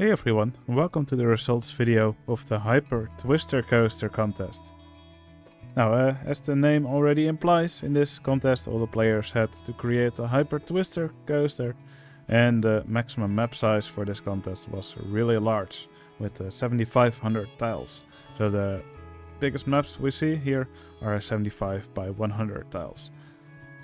Hey everyone, and welcome to the results video of the Hyper Twister Coaster contest. Now, as the name already implies, in this contest all the players had to create a Hyper Twister coaster, and the maximum map size for this contest was really large, with 7,500 tiles. So the biggest maps we see here are 75 by 100 tiles.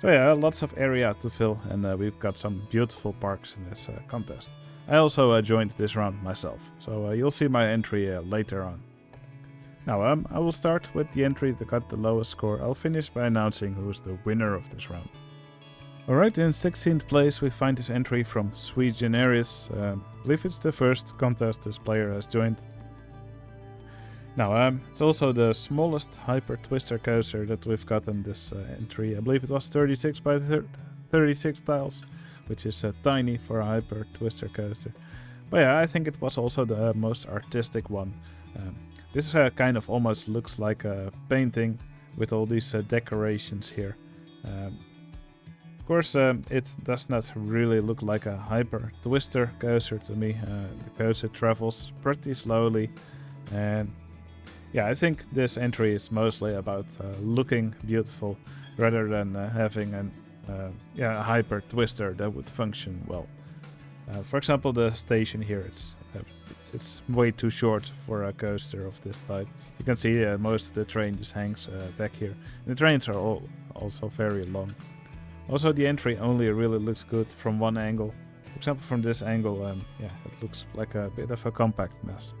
So yeah, lots of area to fill, and we've got some beautiful parks in this contest. I also joined this round myself, so you'll see my entry later on. Now, I will start with the entry that got the lowest score. I'll finish by announcing who's the winner of this round. Alright, in 16th place we find this entry from Sui Generis. I believe it's the first contest this player has joined. Now, it's also the smallest Hyper Twister coaster that we've got in this entry. I believe it was 36 by 36 tiles, which is tiny for a Hyper Twister coaster. But yeah, I think it was also the most artistic one. This kind of almost looks like a painting with all these decorations here. Of course, it does not really look like a Hyper Twister coaster to me. The coaster travels pretty slowly, and yeah, I think this entry is mostly about looking beautiful rather than having a Hyper Twister that would function well. For example, the station here, it's way too short for a coaster of this type. You can see most of the train just hangs back here. And the trains are also very long. Also, the entry only really looks good from one angle. For example, from this angle, it looks like a bit of a compact mess.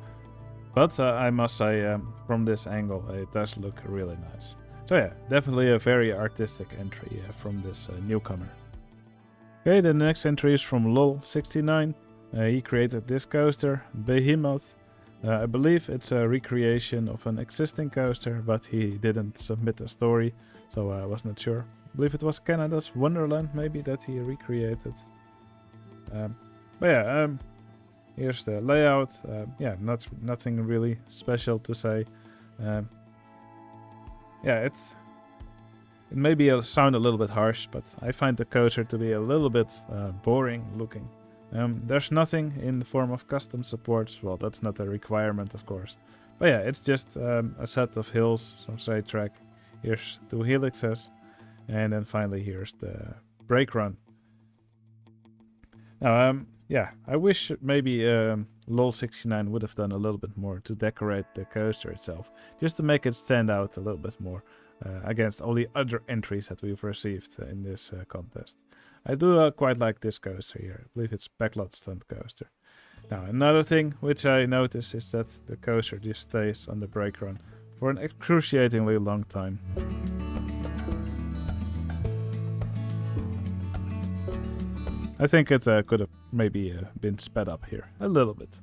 But I must say, from this angle, it does look really nice. So yeah, definitely a very artistic entry from this newcomer. Okay, the next entry is from LOL69. He created this coaster, Behemoth. I believe it's a recreation of an existing coaster, but he didn't submit a story, so I was not sure. I believe it was Canada's Wonderland maybe that he recreated. Here's the layout. Nothing really special to say. It may sound a little bit harsh, but I find the coaster to be a little bit boring looking. There's nothing in the form of custom supports. Well, that's not a requirement, of course. But yeah, it's just a set of hills, some straight track. Here's 2 helixes, and then finally here's the brake run. Now, I wish maybe LOL69 would have done a little bit more to decorate the coaster itself, just to make it stand out a little bit more against all the other entries that we've received in this contest. I do quite like this coaster here. I believe it's Backlot Stunt Coaster. Now, another thing which I notice is that the coaster just stays on the brake run for an excruciatingly long time. I think it could have maybe been sped up here a little bit.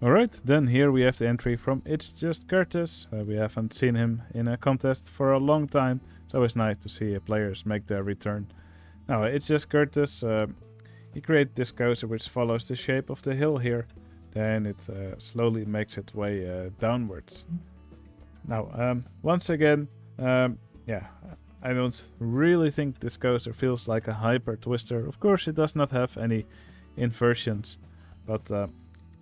Alright, then here we have the entry from It's Just Curtis. We haven't seen him in a contest for a long time, so it's nice to see players make their return. Now, It's Just Curtis, he created this coaster which follows the shape of the hill here, then it slowly makes its way downwards. Now, once again, I don't really think this coaster feels like a Hyper Twister. Of course, it does not have any inversions, but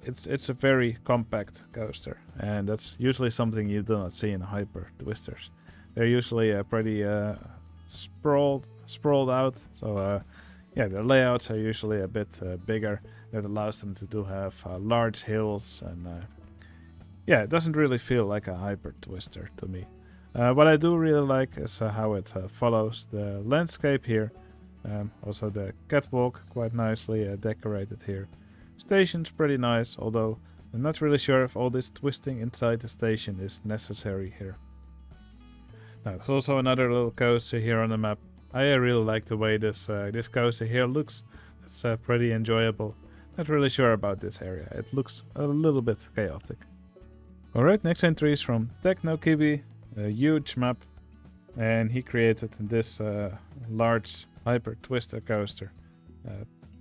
it's a very compact coaster, and that's usually something you do not see in Hyper Twisters. They're usually pretty sprawled out, so their layouts are usually a bit bigger. That allows them to have large hills, and it doesn't really feel like a Hyper Twister to me. What I do really like is how it follows the landscape here. Also the catwalk, quite nicely decorated here. Station's pretty nice, although I'm not really sure if all this twisting inside the station is necessary here. Now, there's also another little coaster here on the map. I really like the way this coaster here looks. It's pretty enjoyable. Not really sure about this area. It looks a little bit chaotic. Alright, next entry is from TechnoKibi. A huge map, and he created this large Hyper Twister coaster,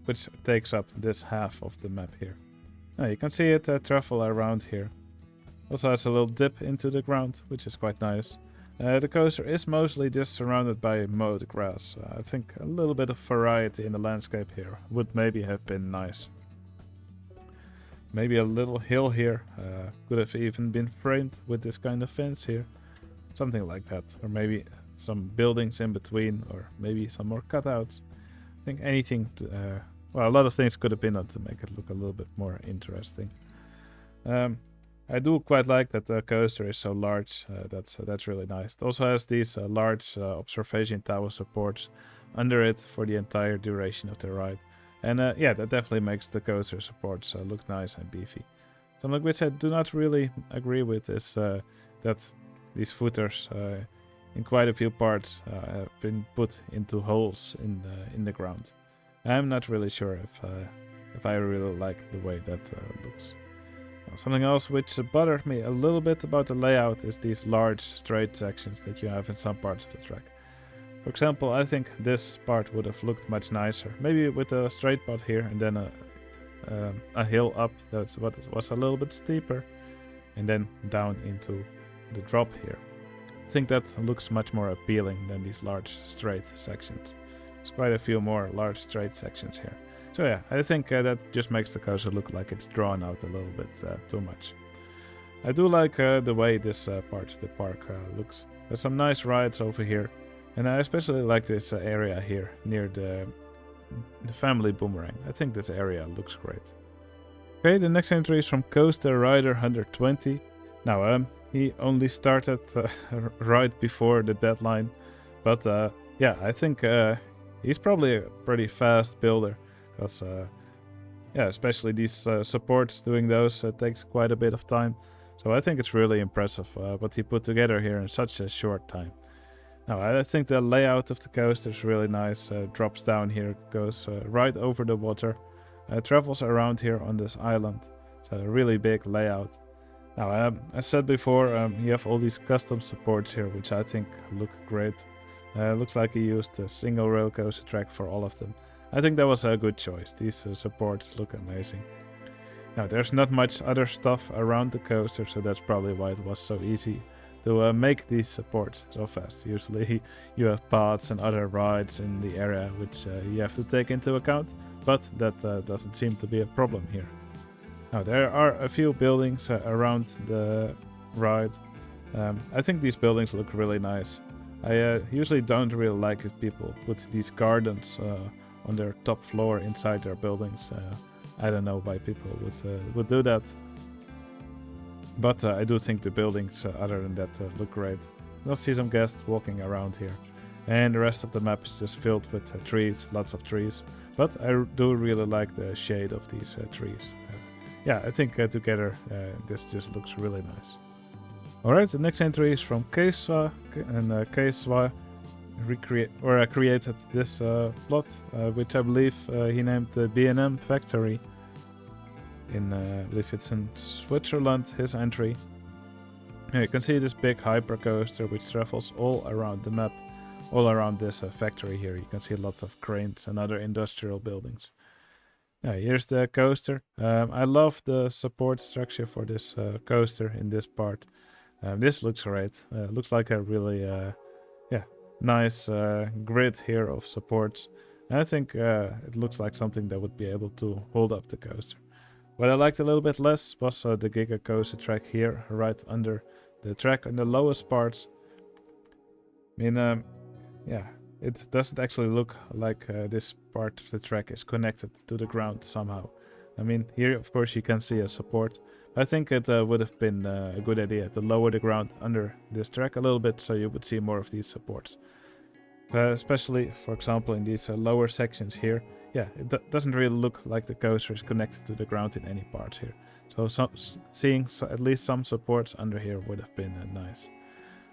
which takes up this half of the map here. Now you can see it travel around here. Also has a little dip into the ground, which is quite nice. The coaster is mostly just surrounded by mowed grass. I think a little bit of variety in the landscape here would maybe have been nice. maybe a little hill here. Could have even been framed with this kind of fence here. Something like that. Or maybe some buildings in between, or maybe some more cutouts. I think anything to, well, a lot of things could have been done to make it look a little bit more interesting. I do quite like that the coaster is so large. That's really nice. It also has these large observation tower supports under it for the entire duration of the ride. And yeah, that definitely makes the coaster supports look nice and beefy. Something which I do not really agree with is that these footers in quite a few parts have been put into holes in the ground. I'm not really sure if I really like the way that looks. Now, something else which bothered me a little bit about the layout is these large straight sections that you have in some parts of the track. For example, I think this part would have looked much nicer, maybe with a straight part here and then a hill up that's what was a little bit steeper, and then down into the drop here. I think that looks much more appealing than these large straight sections. There's quite a few more large straight sections here. So yeah, I think that just makes the coaster look like it's drawn out a little bit too much. I do like the way this part of the park looks. There's some nice rides over here, and I especially like this area here near the family boomerang. I think this area looks great. Okay, the next entry is from Coaster Rider 120. Now, he only started right before the deadline, but yeah, I think he's probably a pretty fast builder. Because, yeah, especially these supports, doing those takes quite a bit of time. So I think it's really impressive what he put together here in such a short time. Now, I think the layout of the coaster is really nice. Drops down here, goes right over the water. Travels around here on this island. So a really big layout. Now, as said before, you have all these custom supports here, which I think look great. Looks like he used a single rail coaster track for all of them. I think that was a good choice. These supports look amazing. Now, there's not much other stuff around the coaster, so that's probably why it was so easy to make these supports so fast. Usually you have paths and other rides in the area which you have to take into account, but that doesn't seem to be a problem here. Now, there are a few buildings around the ride. I think these buildings look really nice. I usually don't really like if people put these gardens on their top floor inside their buildings. I don't know why people would do that. But I do think the buildings, other than that, look great. You'll see some guests walking around here. And the rest of the map is just filled with trees, lots of trees. But I do really like the shade of these trees. Yeah, I think together this just looks really nice. Alright, the next entry is from Keiswa, and Keiswa created this plot, which I believe he named the B&M Factory. I believe it's in Switzerland, his entry. Here you can see this big hypercoaster which travels all around the map, all around this factory here. You can see lots of cranes and other industrial buildings. Here's the coaster. I love the support structure for this coaster in this part. This looks great. Looks like a really nice grid here of supports. And I think it looks like something that would be able to hold up the coaster. What I liked a little bit less was the Giga Coaster track here, right under the track in the lowest parts. I mean, yeah, it doesn't actually look like this part of the track is connected to the ground somehow. I mean, here of course you can see a support. I think it would have been a good idea to lower the ground under this track a little bit so you would see more of these supports. Especially, for example, in these lower sections here. Yeah, it doesn't really look like the coaster is connected to the ground in any parts here. So seeing at least some supports under here would have been nice.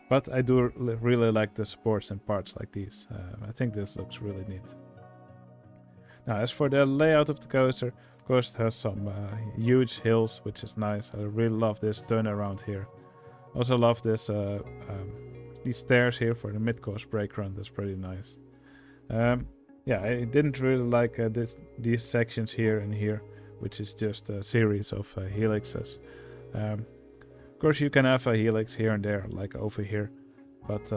But I do really like the supports in parts like these. I think this looks really neat. Now, as for the layout of the coaster, of course it has some huge hills, which is nice. I really love this turnaround here. Also love this these stairs here for the mid-course brake run. That's pretty nice. Yeah, I didn't really like these sections here and here, which is just a series of helixes. Of course, you can have a helix here and there, like over here. But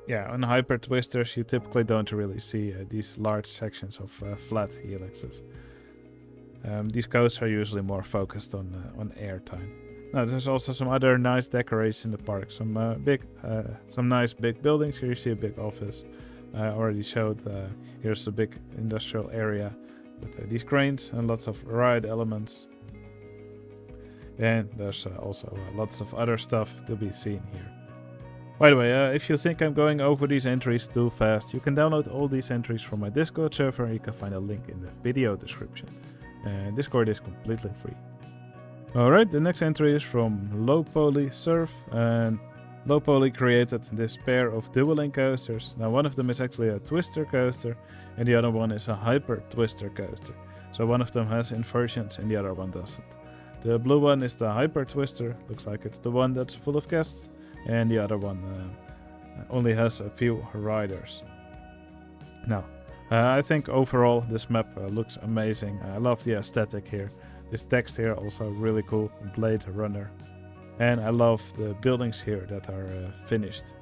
yeah, on hyper twisters, you typically don't really see these large sections of flat helixes. These coasts are usually more focused on airtime. Now there's also some other nice decorations in the park. Some nice big buildings. Here you see a big office. I already showed. Here's a big industrial area with these cranes and lots of ride elements. And there's also lots of other stuff to be seen here. By the way, if you think I'm going over these entries too fast, you can download all these entries from my Discord server. You can find a link in the video description. Discord is completely free. Alright, the next entry is from Low Poly Surf, and Low Poly created this pair of dueling coasters. Now one of them is actually a twister coaster and the other one is a hyper twister coaster. So one of them has inversions and the other one doesn't. The blue one is the hyper twister, looks like it's the one that's full of guests, and the other one only has a few riders. Now, I think overall this map looks amazing. I love the aesthetic here. This text here also really cool, Blade Runner. And I love the buildings here that are finished.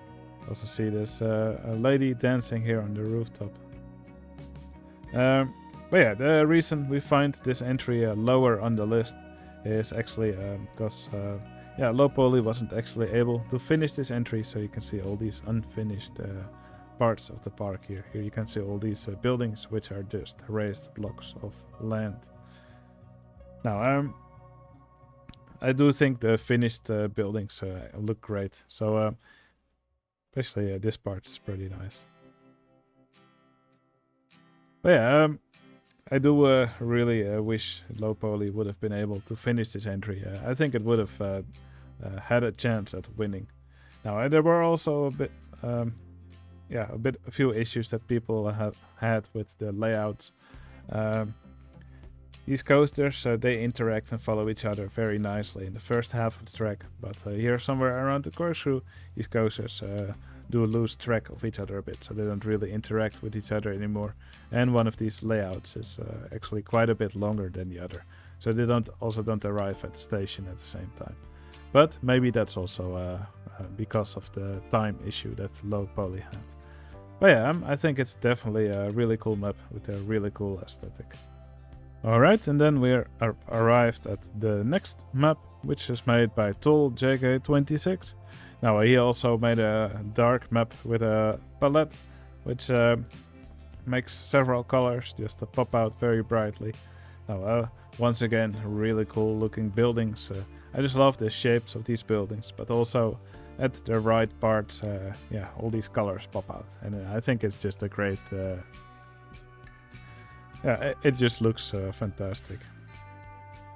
Also see this a lady dancing here on the rooftop. But yeah, the reason we find this entry lower on the list is actually because Low Poly wasn't actually able to finish this entry, so you can see all these unfinished parts of the park here. Here you can see all these buildings which are just raised blocks of land. Now, I do think the finished buildings look great. So, especially this part is pretty nice. But yeah, I do really wish Low Poly would have been able to finish this entry. I think it would have had a chance at winning. Now, there were also a few issues that people have had with the layouts. These coasters, they interact and follow each other very nicely in the first half of the track, but here somewhere around the corkscrew, these coasters do lose track of each other a bit, so they don't really interact with each other anymore. And one of these layouts is actually quite a bit longer than the other, so they don't arrive at the station at the same time. But maybe that's also because of the time issue that Low Poly had. But yeah, I think it's definitely a really cool map with a really cool aesthetic. Alright, and then we're arrived at the next map, which is made by JK26. Now he also made a dark map with a palette, which makes several colors just to pop out very brightly. Now once again, really cool looking buildings. I just love the shapes of these buildings, but also at the right parts, all these colors pop out. And I think it's just a great... it just looks fantastic.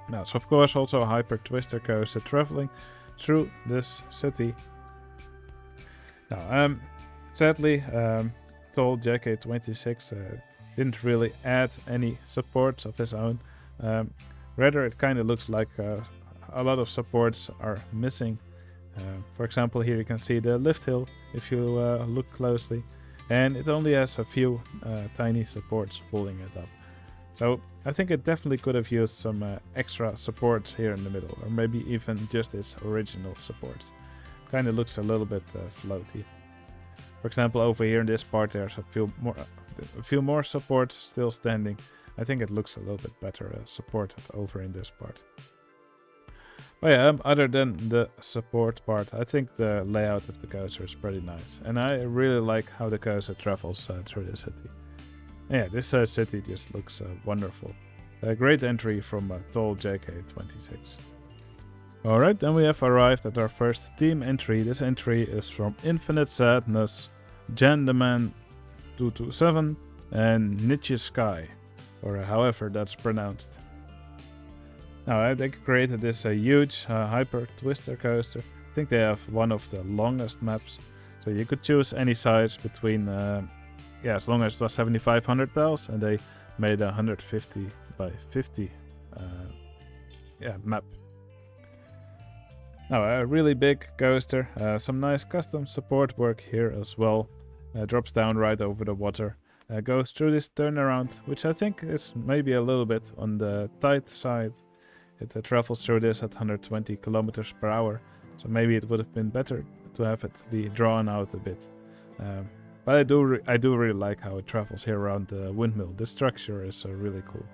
Now, it's of course also a hyper twister coaster traveling through this city. Now, sadly, JK26 didn't really add any supports of his own. Rather, it kind of looks like a lot of supports are missing. For example, here you can see the lift hill if you look closely, and it only has a few tiny supports holding it up. So I think it definitely could have used some extra supports here in the middle, or maybe even just its original supports. Kind of looks a little bit floaty. For example, over here in this part there's a few more supports still standing. I think it looks a little bit better supported over in this part. But yeah, other than the support part, I think the layout of the coaster is pretty nice. And I really like how the coaster travels through the city. Yeah, this city just looks wonderful. A great entry from JK26. Alright, then we have arrived at our first team entry. This entry is from Infinite Sadness, Jan the Man 227, and Nietzsche Sky, or however that's pronounced. Now, they created this huge hyper twister coaster. I think they have one of the longest maps, so you could choose any size between, as long as it was 7500 tiles, and they made a 150 by 50 map. Now, a really big coaster, some nice custom support work here as well. Drops down right over the water, goes through this turnaround, which I think is maybe a little bit on the tight side. It travels through this at 120 kilometers per hour, so maybe it would have been better to have it be drawn out a bit. But I do really like how it travels here around the windmill. The structure is really cool.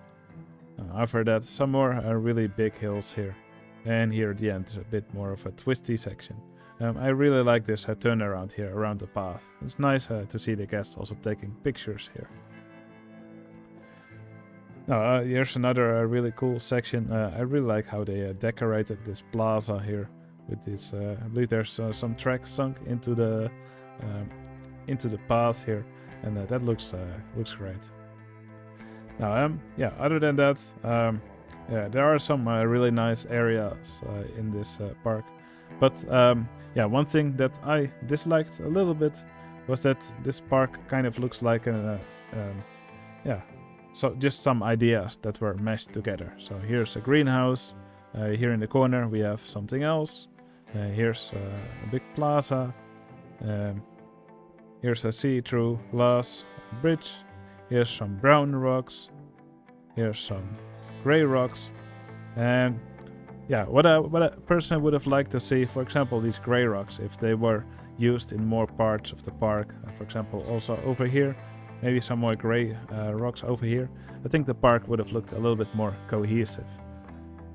After that, some more really big hills here. And here at the end is a bit more of a twisty section. I really like this turnaround here around the path. It's nice to see the guests also taking pictures here. Now, here's another really cool section. I really like how they decorated this plaza here with this. I believe there's some tracks sunk into the path here, and that looks great. Now, yeah. Other than that, yeah, there are some really nice areas in this park, but yeah, one thing that I disliked a little bit was that this park kind of looks like an yeah. So just some ideas that were meshed together. So here's a greenhouse. Here in the corner we have something else. Here's a big plaza. Here's a see-through glass bridge. Here's some brown rocks. Here's some gray rocks. And yeah, what I personally would have liked to see, for example, these gray rocks, if they were used in more parts of the park. For example, also over here. Maybe some more gray rocks over here. I think the park would have looked a little bit more cohesive.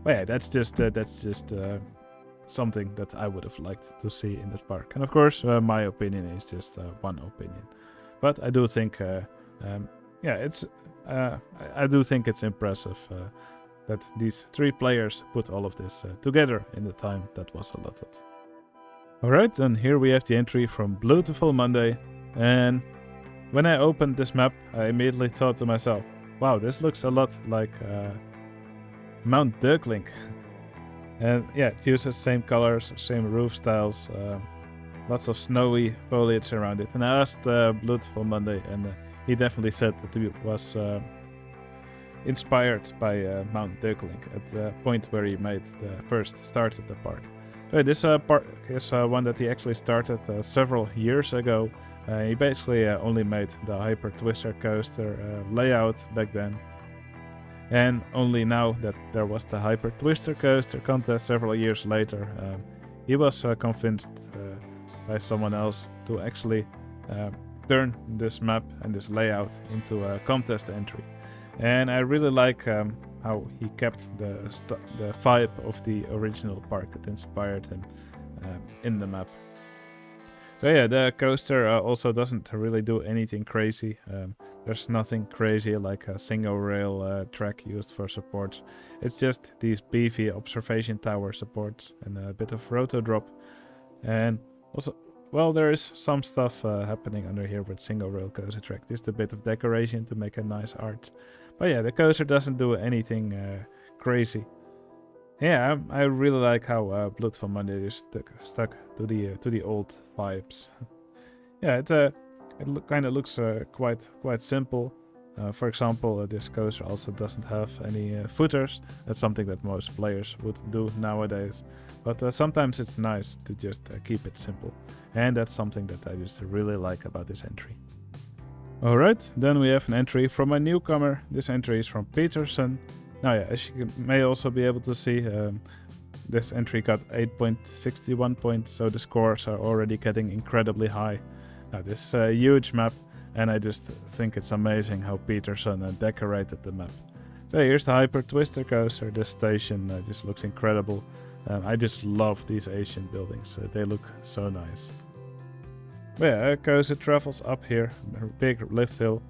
But yeah, that's just something that I would have liked to see in this park. And of course, my opinion is just one opinion. But I do think, yeah, it's I do think it's impressive that these 3 players put all of this together in the time that was allotted. Alright, and here we have the entry from Beautiful Monday, and when I opened this map, I immediately thought to myself, wow, this looks a lot like Mount Dirkling. And yeah, it uses the same colors, same roof styles, lots of snowy foliage around it. And I asked Beautiful Monday, and he definitely said that it was inspired by Mount Dirkling at the point where he made the first start at the park. So this park is one that he actually started several years ago. He basically only made the Hyper Twister coaster layout back then. And only now that there was the Hyper Twister coaster contest several years later, he was convinced by someone else to actually turn this map and this layout into a contest entry. And I really like how he kept the vibe of the original park that inspired him in the map. So yeah, the coaster also doesn't really do anything crazy. There's nothing crazy like a single rail track used for support. It's just these beefy observation tower supports and a bit of roto drop. And also, well, there is some stuff happening under here with single rail coaster track. Just a bit of decoration to make a nice arch. But yeah, the coaster doesn't do anything crazy. Yeah, I really like how Beautiful Monday is stuck to the old vibes. Yeah, it kind of looks quite simple. For example, this coaster also doesn't have any footers. That's something that most players would do nowadays. But sometimes it's nice to just keep it simple. And that's something that I just really like about this entry. Alright, then we have an entry from a newcomer. This entry is from Peterson. Now yeah, as you may also be able to see, this entry got 8.61 points, so the scores are already getting incredibly high. Now this is a huge map, and I just think it's amazing how Peterson decorated the map. So here's the Hyper Twister coaster. This station just looks incredible. I just love these Asian buildings, they look so nice. But yeah, coaster travels up here, a big lift hill.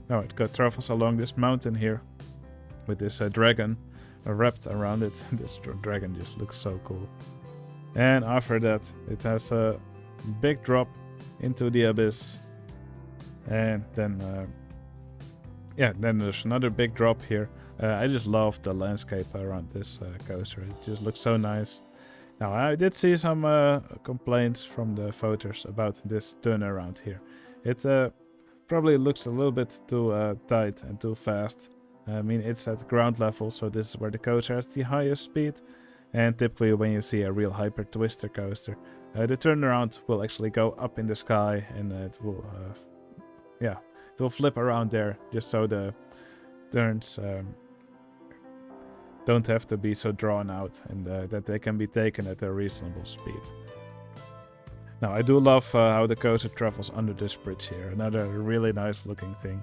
Now it travels along this mountain here with this dragon wrapped around it. This dragon just looks so cool. And after that, it has a big drop into the abyss. And then, yeah, then there's another big drop here. I just love the landscape around this coaster. It just looks so nice. Now, I did see some complaints from the voters about this turnaround here. It probably looks a little bit too tight and too fast. I mean, it's at ground level, so this is where the coaster has the highest speed. And typically when you see a real Hyper Twister coaster, the turnaround will actually go up in the sky, and it will, yeah, it will flip around there, just so the turns don't have to be so drawn out, and that they can be taken at a reasonable speed. Now, I do love how the coaster travels under this bridge here. Another really nice looking thing.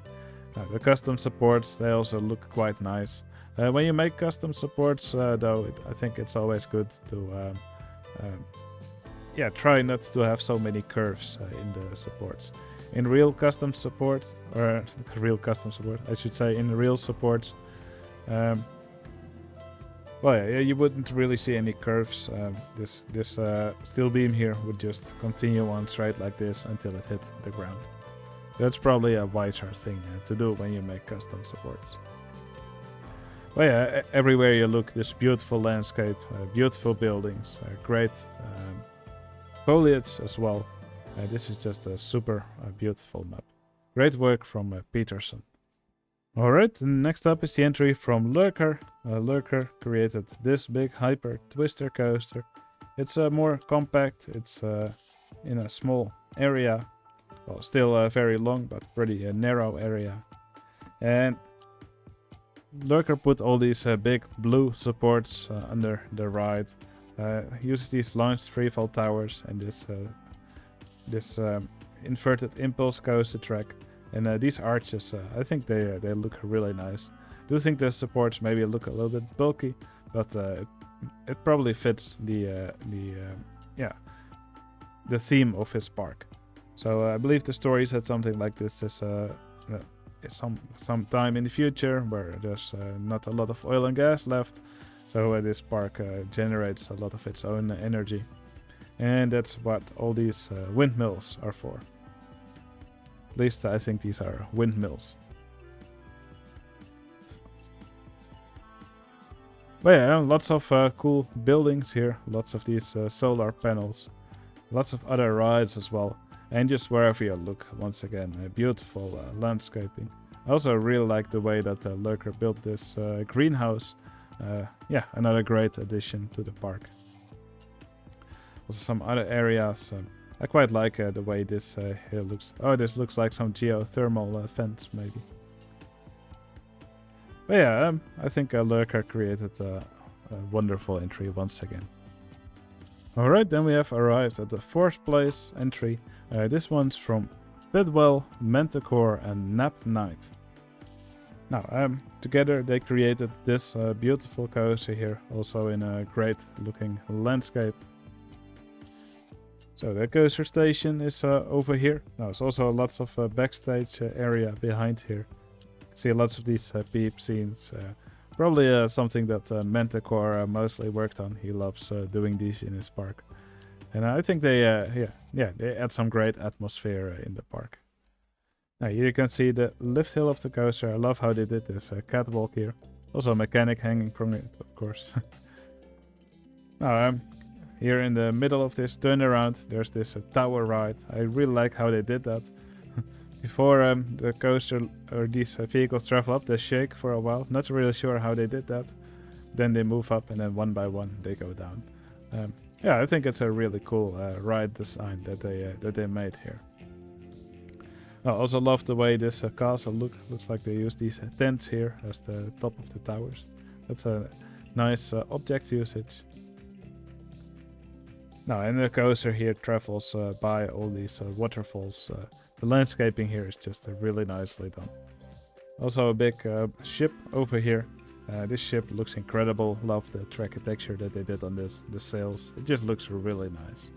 The custom supports, they also look quite nice. When you make custom supports, though, I think it's always good to try not to have so many curves in the supports. In real custom support, or real custom support, I should say, in real supports, you wouldn't really see any curves. This steel beam here would just continue on straight like this until it hit the ground. That's probably a wiser thing to do when you make custom supports. Everywhere you look, this beautiful landscape, beautiful buildings, great foliage as well. This is just a super beautiful map. Great work from Peterson. Alright, next up is the entry from Lurker. Lurker created this big hyper twister coaster. It's more compact, it's in a small area. Well, still very long, but pretty narrow area. And Lurker put all these big blue supports under the ride. Uses these launched freefall towers and this inverted impulse coaster track. And these arches, I think they look really nice. I do think the supports maybe look a little bit bulky, but it probably fits the theme of his park. So I believe the story said something like this is some time in the future where there's not a lot of oil and gas left, so this park generates a lot of its own energy, and that's what all these windmills are for. At least I think these are windmills. But yeah, lots of cool buildings here, lots of these solar panels, lots of other rides as well. And just wherever you look, once again, beautiful landscaping. I also really like the way that Lurker built this greenhouse. Another great addition to the park. Also some other areas. I quite like the way this here looks. Oh, this looks like some geothermal vents, maybe. But yeah, I think Lurker created a wonderful entry once again. Alright, then we have arrived at the 4th place entry. This one's from Bidwell, Manticore, and Nap Knight. Now, together they created this beautiful coaster here, also in a great looking landscape. So the coaster station is over here. Now, there's also lots of backstage area behind here. See lots of these peep scenes. Probably something that Manticore mostly worked on. He loves doing these in his park. And I think they add some great atmosphere in the park. Now here you can see the lift hill of the coaster. I love how they did this catwalk here. Also a mechanic hanging from it, of course. Now here in the middle of this turnaround, there's this tower ride. I really like how they did that. Before the coaster or these vehicles travel up, they shake for a while. Not really sure how they did that. Then they move up, and then one by one they go down. I think it's a really cool ride design that they made here. I also love the way this castle looks like they use these tents here as the top of the towers. That's a nice object usage. Now, and the coaster here travels by all these waterfalls. The landscaping here is just really nicely done. Also a big ship over here. This ship looks incredible. Love the track texture that they did on this. The sails. It just looks really nice.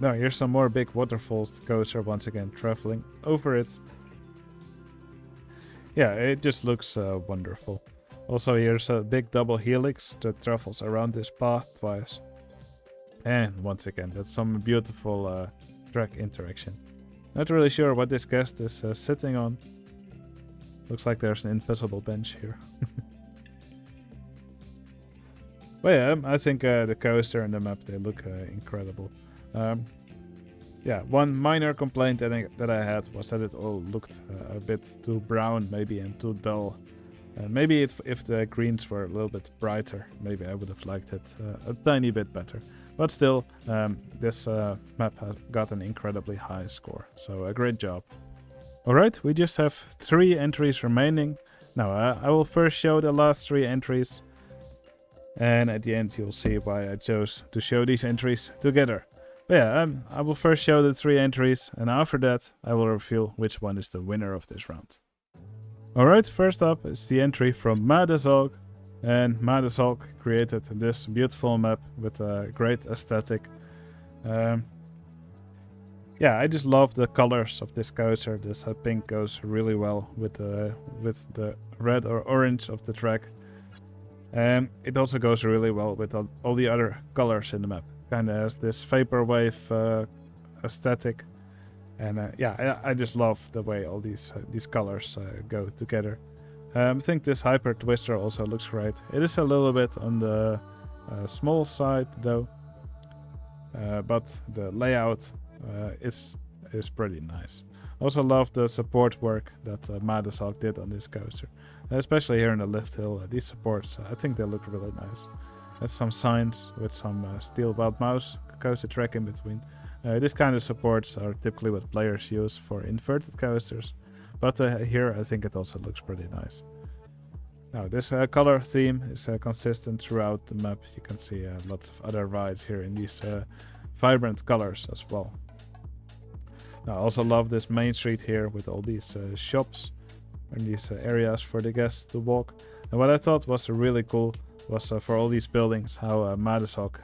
Now here's some more big waterfalls. The coaster once again traveling over it. Yeah, it just looks wonderful. Also here's a big double helix that travels around this path twice. And once again, that's some beautiful track interaction. Not really sure what this guest is sitting on. Looks like there's an invisible bench here. But yeah, I think the coaster and the map, they look incredible. One minor complaint that I had was that it all looked a bit too brown maybe and too dull. Maybe if the greens were a little bit brighter, maybe I would have liked it a tiny bit better. But still, this map has got an incredibly high score, so a great job. Alright, we just have 3 entries remaining. Now, I will first show the last 3 entries. And at the end you'll see why I chose to show these entries together. But yeah, I will first show the 3 entries, and after that I will reveal which one is the winner of this round. Alright, first up is the entry from Madazog. And Madazog created this beautiful map with a great aesthetic. Yeah, I just love the colors of this coaster. This pink goes really well with the red or orange of the track. And it also goes really well with all the other colors in the map. Kind of has this vaporwave aesthetic. And yeah, I just love the way all these colors go together. I think this Hyper Twister also looks great. It is a little bit on the small side though. But the layout is pretty nice. Also love the support work that Madazog did on this coaster, especially here in the lift hill. These supports, I think they look really nice. There's some signs with some steel wild mouse coaster track in between. This kind of supports are typically what players use for inverted coasters, but here I think it also looks pretty nice. Now this color theme is consistent throughout the map. You can see lots of other rides here in these vibrant colors as well. Now, I also love this main street here with all these shops and these areas for the guests to walk. And what I thought was really cool was for all these buildings how Madazog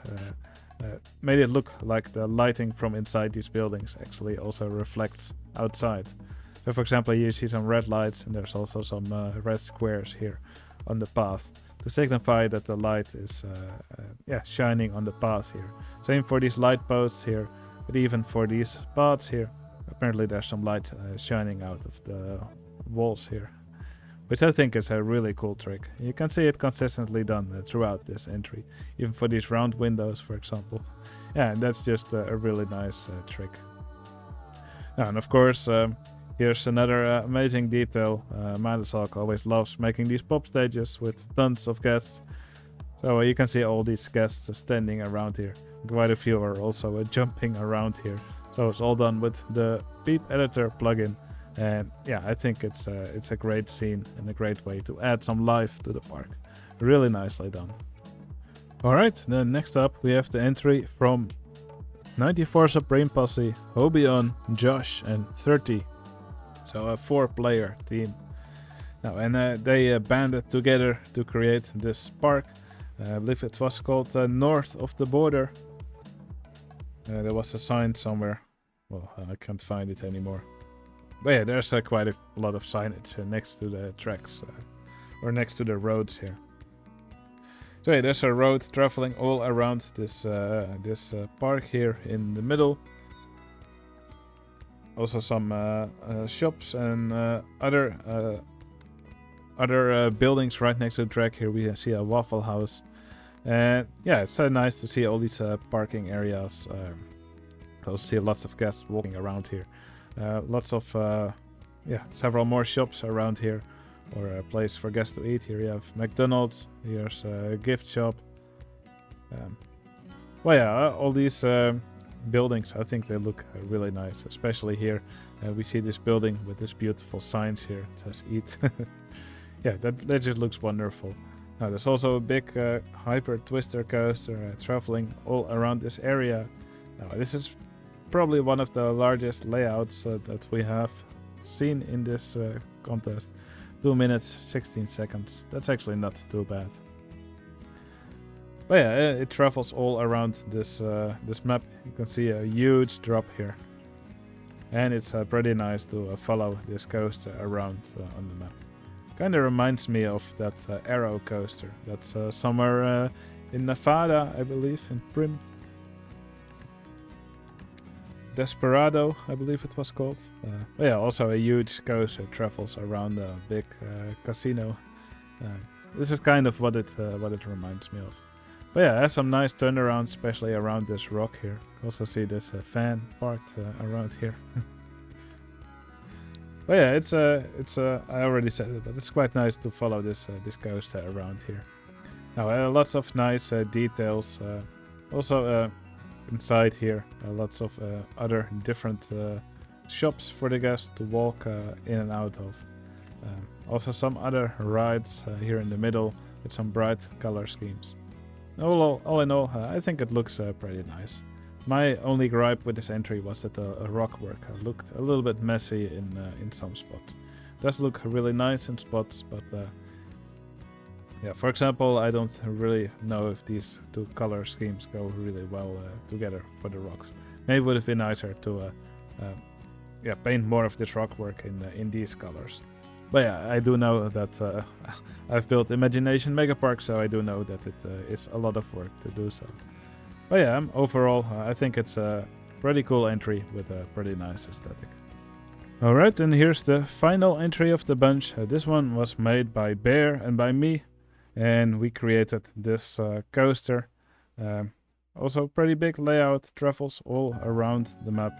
made it look like the lighting from inside these buildings actually also reflects outside. So for example, you see some red lights and there's also some red squares here on the path to signify that the light is shining on the path here. Same for these light posts here, but even for these paths here, apparently there's some light shining out of the walls here, which I think is a really cool trick. You can see it consistently done throughout this entry, even for these round windows, for example. Yeah, and that's just a really nice trick. Now, and of course, here's another amazing detail. Madazog always loves making these pop stages with tons of guests. So you can see all these guests standing around here. Quite a few are also jumping around here. So it's all done with the Beep Editor plugin. And yeah, I think it's a great scene and a great way to add some life to the park. Really nicely done. Alright, then next up we have the entry from 94 Supreme Posse, Hobion, Josh and 30. So a 4-player team. Now, and they banded together to create this park. I believe it was called North of the Border. There was a sign somewhere. Well, I can't find it anymore. But yeah, there's quite a lot of signage next to the tracks. Or next to the roads here. So yeah, there's a road traveling all around this park here in the middle. Also some shops and other buildings right next to the track. Here we see a Waffle House. And yeah, it's so nice to see all these parking areas. I'll see lots of guests walking around here. Lots of, several more shops around here. Or a place for guests to eat. Here you have McDonald's. Here's a gift shop. All these buildings, I think they look really nice. Especially here. We see this building with this beautiful signs here. It says eat. Yeah, that just looks wonderful. Now, there's also a big Hyper Twister coaster traveling all around this area. Now, this is probably one of the largest layouts that we have seen in this contest. 2 minutes, 16 seconds. That's actually not too bad. But yeah, it travels all around this map. You can see a huge drop here. And it's pretty nice to follow this coaster around on the map. Kind of reminds me of that Arrow coaster. That's somewhere in Nevada, I believe, in Prim. Desperado, I believe it was called. But yeah, also a huge coaster travels around a big casino. This is kind of what it reminds me of. But yeah, it has some nice turnarounds, especially around this rock here. Also see this fan parked around here. But yeah, it's I already said it, but it's quite nice to follow this coaster around here. Now, lots of nice details. Also, inside here, lots of other different shops for the guests to walk in and out of. Also, some other rides here in the middle with some bright color schemes. All in all, I think it looks pretty nice. My only gripe with this entry was that the rock work looked a little bit messy in some spots. does look really nice in spots, but yeah, for example, I don't really know if these two color schemes go really well together for the rocks. Maybe it would have been nicer to yeah, paint more of this rock work in these colors. But yeah, I do know that I've built Imagination Megapark, so I do know that it is a lot of work to do so. But yeah, overall, I think it's a pretty cool entry with a pretty nice aesthetic. Alright, and here's the final entry of the bunch. This one was made by Bear and by me, and we created this coaster. Also pretty big layout, travels all around the map.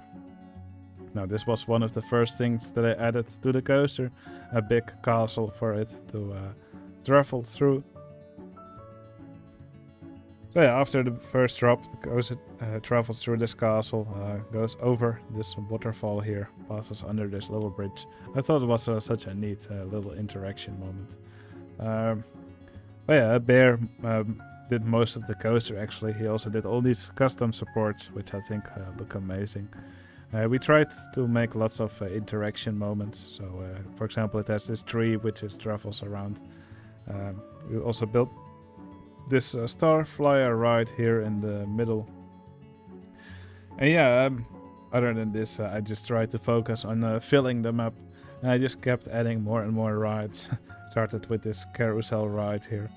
Now this was one of the first things that I added to the coaster, a big castle for it to travel through. So yeah, after the first drop, the coaster travels through this castle, goes over this waterfall here, passes under this little bridge. I thought it was such a neat little interaction moment. But yeah, Bear did most of the coaster actually. He also did all these custom supports, which I think look amazing. We tried to make lots of interaction moments. So for example, it has this tree which travels around. We also built this star flyer right here in the middle. And yeah, other than this, I just tried to focus on filling the map. And I just kept adding more and more rides. Started with this carousel ride here.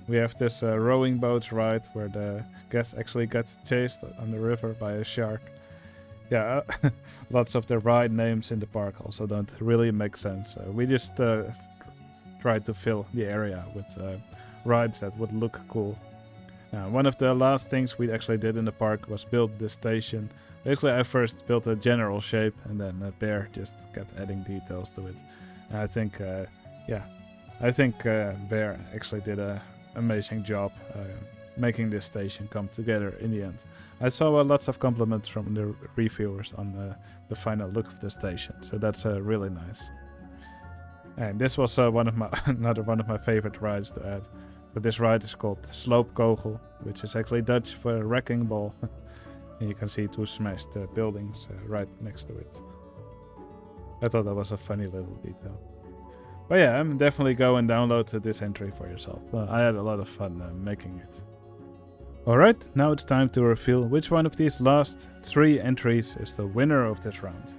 We have this rowing boat ride where the guests actually got chased on the river by a shark. Yeah, lots of the ride names in the park also don't really make sense. We just tried to fill the area with rides that would look cool. One of the last things we actually did in the park was build this station. Basically, I first built a general shape, and then Bear just kept adding details to it. And I think, yeah, I think Bear actually did an amazing job making this station come together in the end. I saw lots of compliments from the reviewers on the final look of the station, so that's really nice. And this was another one of my favorite rides to add. But this ride is called Sloopkogel, which is actually Dutch for a wrecking ball. And you can see two smashed buildings right next to it. I thought that was a funny little detail. But yeah, I'm definitely go and download this entry for yourself. I had a lot of fun making it. Alright, now it's time to reveal which one of these last 3 entries is the winner of this round.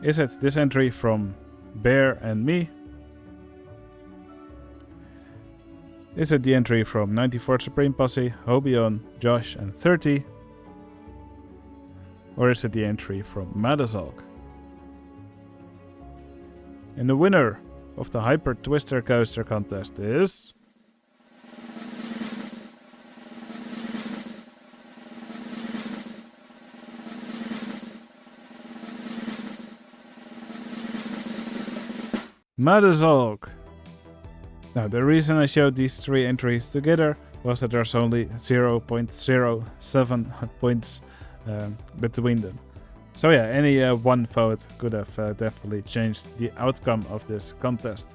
Is it this entry from Bear and me? Is it the entry from 94 Supreme Posse, Hobion, Josh and 30? Or is it the entry from Madazalk? And the winner of the Hyper Twister Coaster contest is... Madazalk! Now, the reason I showed these 3 entries together was that there's only 0.07 points between them. So yeah, any one vote could have definitely changed the outcome of this contest.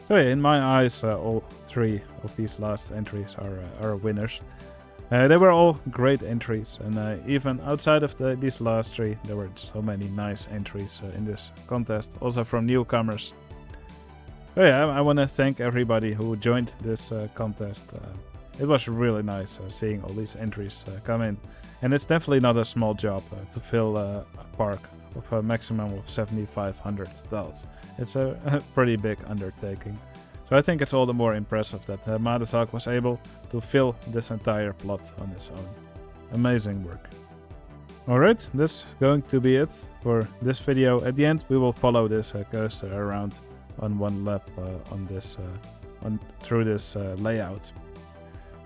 So yeah, in my eyes, all 3 of these last entries are winners. They were all great entries, and even outside of these last 3, there were so many nice entries in this contest, also from newcomers. So yeah, I want to thank everybody who joined this contest. It was really nice seeing all these entries come in. And it's definitely not a small job to fill a park of a maximum of 7,500 dolls. It's a pretty big undertaking. So I think it's all the more impressive that Madazalk was able to fill this entire plot on his own. Amazing work. Alright, that's going to be it for this video. At the end we will follow this coaster around on one lap through this layout.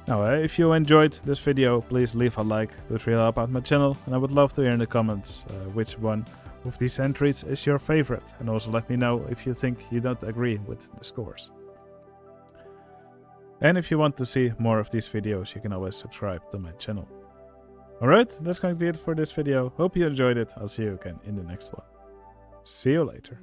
Now, if you enjoyed this video, please leave a like. This will help out my channel, and I would love to hear in the comments which one of these entries is your favorite, and also let me know if you think you don't agree with the scores. And if you want to see more of these videos, you can always subscribe to my channel. Alright, that's going to be it for this video. Hope you enjoyed it. I'll see you again in the next one. See you later.